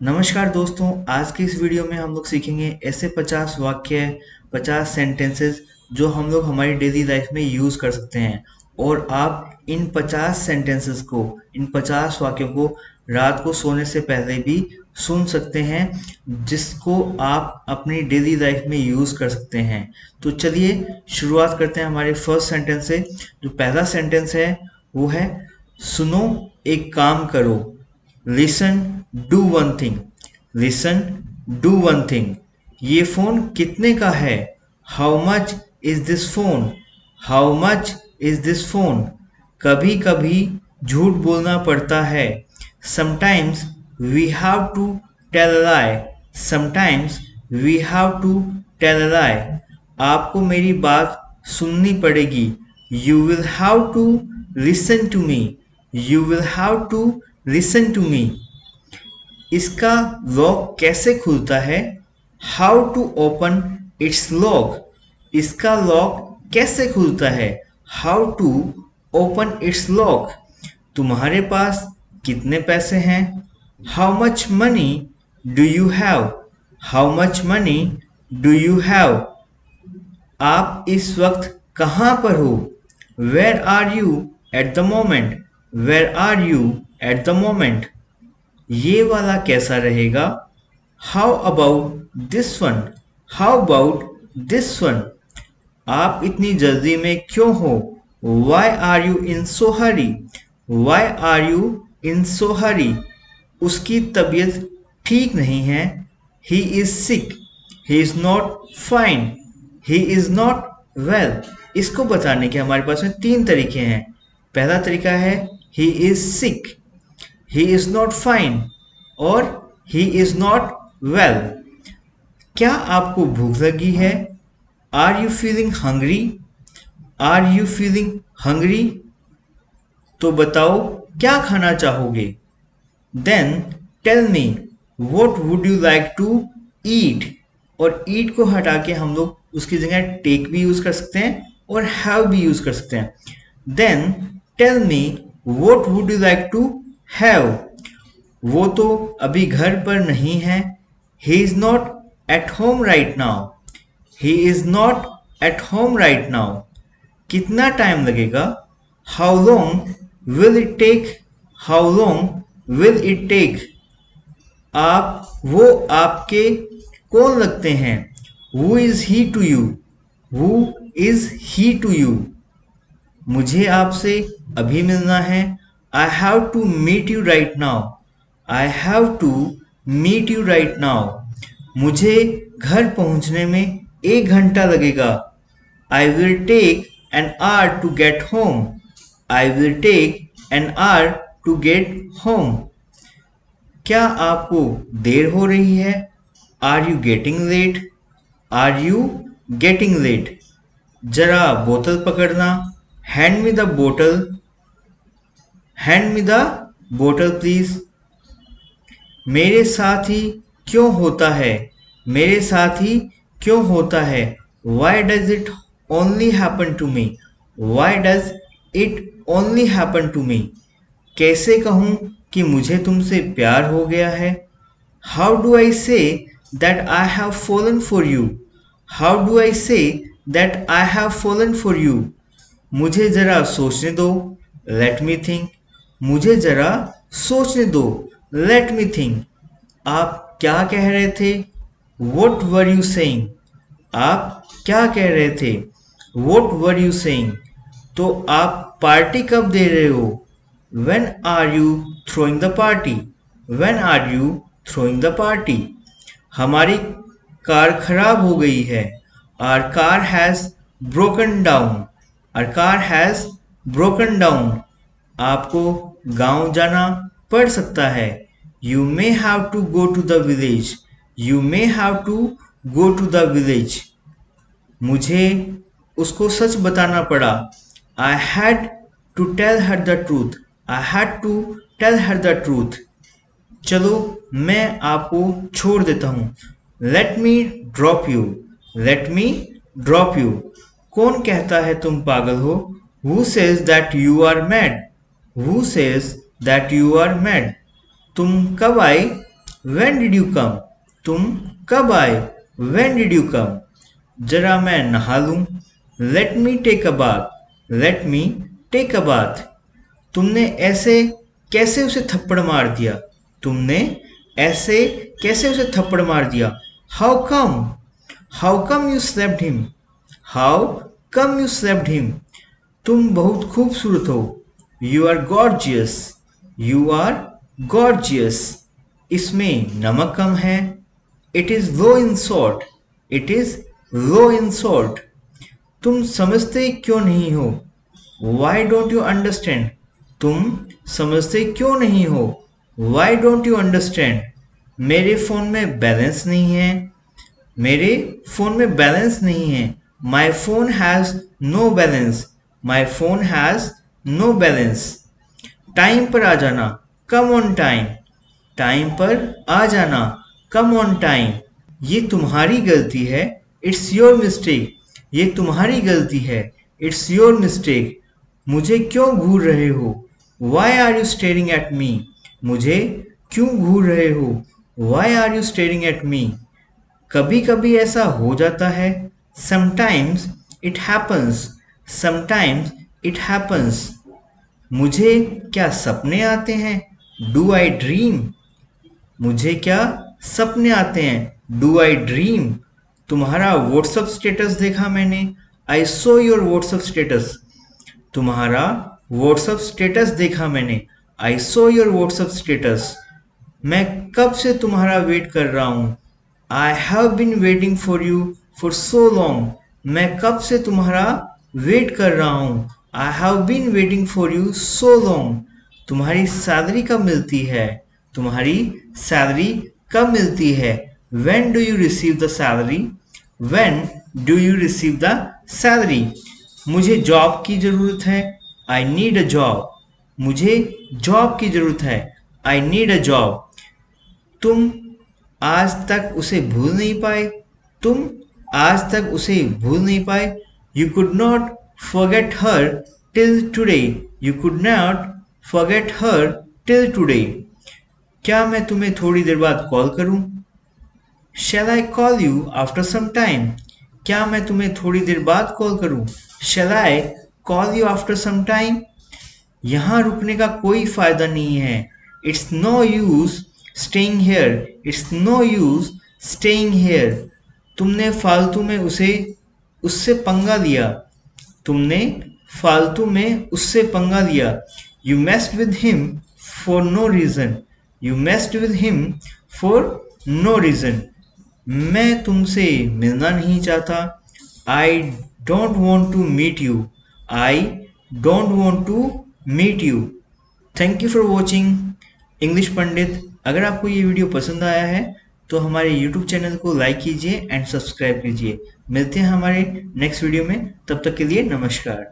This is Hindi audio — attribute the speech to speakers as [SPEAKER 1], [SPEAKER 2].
[SPEAKER 1] नमस्कार दोस्तों, आज की इस वीडियो में हम लोग सीखेंगे ऐसे 50 वाक्य 50 सेंटेंसेस जो हम लोग हमारी डेली लाइफ में यूज़ कर सकते हैं। और आप इन 50 सेंटेंसेस को, इन 50 वाक्यों को रात को सोने से पहले भी सुन सकते हैं, जिसको आप अपनी डेली लाइफ में यूज़ कर सकते हैं। तो चलिए शुरुआत करते हैं हमारे फर्स्ट सेंटेंस से। जो पहला सेंटेंस है वो है, सुनो एक काम करो। Listen do one thing. Listen do one thing. ये फोन कितने का है? How much is this phone? How much is this phone? कभी कभी झूठ बोलना पड़ता है। Sometimes we have to tell lie. Sometimes we have to tell lie. आपको मेरी बात सुननी पड़ेगी। You will have to listen to me. You will have to listen to me. इसका लॉक कैसे खुलता है? How to open its lock. इसका लॉक कैसे खुलता है? How to open its lock. तुम्हारे पास कितने पैसे हैं? How much money do you have? How much money do you have? आप इस वक्त कहाँ पर हो? Where are you at the moment? Where are you at the moment? ये वाला कैसा रहेगा? How about this one? How about this one? आप इतनी जल्दी में क्यों हो? Why are you in so hurry? Why are you in so hurry? उसकी तबीयत ठीक नहीं है। He is sick. He is not fine. He is not well. इसको बताने के हमारे पास में 3 तरीके हैं। पहला तरीका है he is sick, he is not fine और ही इज नॉट वेल। क्या आपको भूख लगी है? Are you feeling hungry? Are you feeling hungry? तो बताओ क्या खाना चाहोगे? Then tell me what would you like to eat. और ईट को हटा के हम लोग उसकी जगह टेक भी यूज कर सकते हैं और हैव भी यूज कर सकते हैं। Then tell me what would you like to have. वो तो अभी घर पर नहीं है। He is not at home right now. He is not at home right now. कितना टाइम लगेगा? How long will it take? How long will it take? वो आपके कौन लगते हैं? Who is he to you? Who is he to you? मुझे आपसे अभी मिलना है। I have to meet you right now. I have to meet you right now. मुझे घर पहुंचने में 1 घंटा लगेगा। I will take an hour to get home. I will take an hour to get home. क्या आपको देर हो रही है? Are you getting late? Are you getting late? जरा बोतल पकड़ना। Hand me the bottle. Hand me the bottle please. मेरे साथ ही क्यों होता है? मेरे साथ ही क्यों होता है? Why does it only happen to me? Why does it only happen to me? कैसे कहूँ कि मुझे तुमसे प्यार हो गया है? How do I say that I have fallen for you? How do I say that I have fallen for you? मुझे जरा सोचने दो। Let me think. मुझे जरा सोचने दो। Let me think. आप क्या कह रहे थे? What were you saying? आप क्या कह रहे थे? What were you saying? तो आप पार्टी कब दे रहे हो? When are you throwing the party? When are you throwing the party? हमारी कार खराब हो गई है। Our car has broken down. Our car has broken down. आपको गांव जाना पड़ सकता है। You may have to go to the village. You may have to go to the village. मुझे उसको सच बताना पड़ा। I had to tell her the truth. I had to tell her the truth. चलो मैं आपको छोड़ देता हूँ। Let me drop you. Let me drop you. कौन कहता है तुम पागल हो? Who says that you are mad? Who says that you are mad? तुम कब आए? When did you come? तुम कब आए? When did you come? जरा मैं नहा लूं। Let me take a bath. Let me take a bath. तुमने ऐसे कैसे उसे थप्पड़ मार दिया? तुमने ऐसे कैसे उसे थप्पड़ मार दिया? How come? How come you slapped him? How come you slapped him? तुम बहुत खूबसूरत हो। You are gorgeous. You are gorgeous. इसमें नमक कम है। It is low in salt. It is low in salt. तुम समझते क्यों नहीं हो? Why don't you understand? तुम समझते क्यों नहीं हो? Why don't you understand? मेरे फोन में बैलेंस नहीं है। मेरे फोन में बैलेंस नहीं है। My phone has no balance. My phone has no balance. Time पर आ जाना। Come on time. टाइम पर आ जाना। Come on time. ये तुम्हारी गलती है। It's your mistake. ये तुम्हारी गलती है। It's your mistake. मुझे क्यों घूर रहे हो? Why are you staring at me? मुझे क्यों घूर रहे हो? Why are you staring at me? कभी कभी ऐसा हो जाता है। Sometimes it happens. Sometimes it happens. मुझे क्या सपने आते हैं? Do I dream? मुझे क्या सपने आते हैं? Do I dream? तुम्हारा व्हाट्सएप स्टेटस देखा मैंने। I saw your WhatsApp status. तुम्हारा व्हाट्सएप स्टेटस देखा मैंने। I saw your WhatsApp status. मैं कब से तुम्हारा वेट कर रहा हूं। I have been waiting for you for so long. मैं कब से तुम्हारा वेट कर रहा हूं। I have been waiting for you so long. तुम्हारी सैलरी कब मिलती है? तुम्हारी सैलरी कब मिलती है? When do you receive the salary? When do you receive the salary? मुझे जॉब की जरूरत है। I need a job. मुझे जॉब की जरूरत है। I need a job. तुम आज तक उसे भूल नहीं पाए। तुम आज तक उसे भूल नहीं पाए। You could not forget her till today. You could not forget her till today. क्या मैं तुम्हें थोड़ी देर बाद कॉल करूं? Shall I call you after some time? क्या मैं तुम्हें थोड़ी देर बाद कॉल करूं? Shall I call you after some time? यहाँ रुकने का कोई फायदा नहीं है। It's no use staying here. It's no use staying here. तुमने फालतू में उससे पंगा लिया। तुमने फालतू में उससे पंगा लिया। You messed with him for no reason. You messed with him for no reason. मैं तुमसे मिलना नहीं चाहता। I don't want to meet you. I don't want to meet you. Thank you for watching English पंडित। अगर आपको ये वीडियो पसंद आया है तो हमारे YouTube चैनल को लाइक कीजिए एंड सब्सक्राइब कीजिए। मिलते हैं हमारे नेक्स्ट वीडियो में। तब तक के लिए नमस्कार।